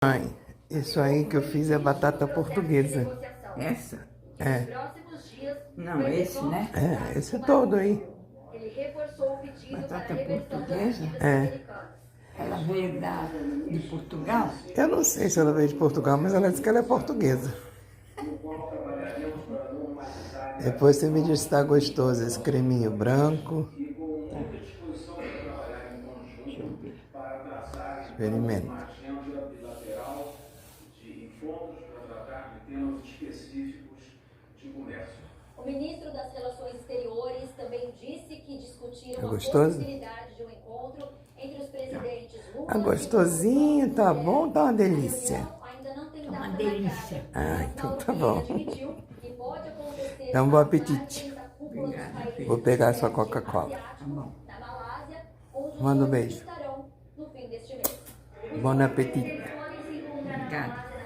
Mãe, isso aí que eu fiz é batata portuguesa. Essa? É, Não, esse, né? esse todo aí. Batata portuguesa? É. Ela veio de Portugal? Eu não sei se ela veio de Portugal, mas ela disse que ela é portuguesa. Depois você me diz se tá gostoso esse creminho branco. Deixa eu ver. Experimenta. O ministro das Relações Exteriores também disse que discutiram a gostoso? possibilidade de um encontro entre os presidentes Lula Tá gostosinho, tá bom, tá uma A delícia. reunião ainda não tem Tá uma data delícia. marcada, Ah, então mas tá Mauro bom. Vieira admitiu que pode acontecer Então, bom apetite. da cúpula dos Obrigada, países Vou do pegar sua Sudeste Coca-Cola. Tá bom. na Malásia, onde os Manda um dois beijo. estarão no fim deste mês. Bom apetite. Eles podem se encontrar na Obrigada. Malásia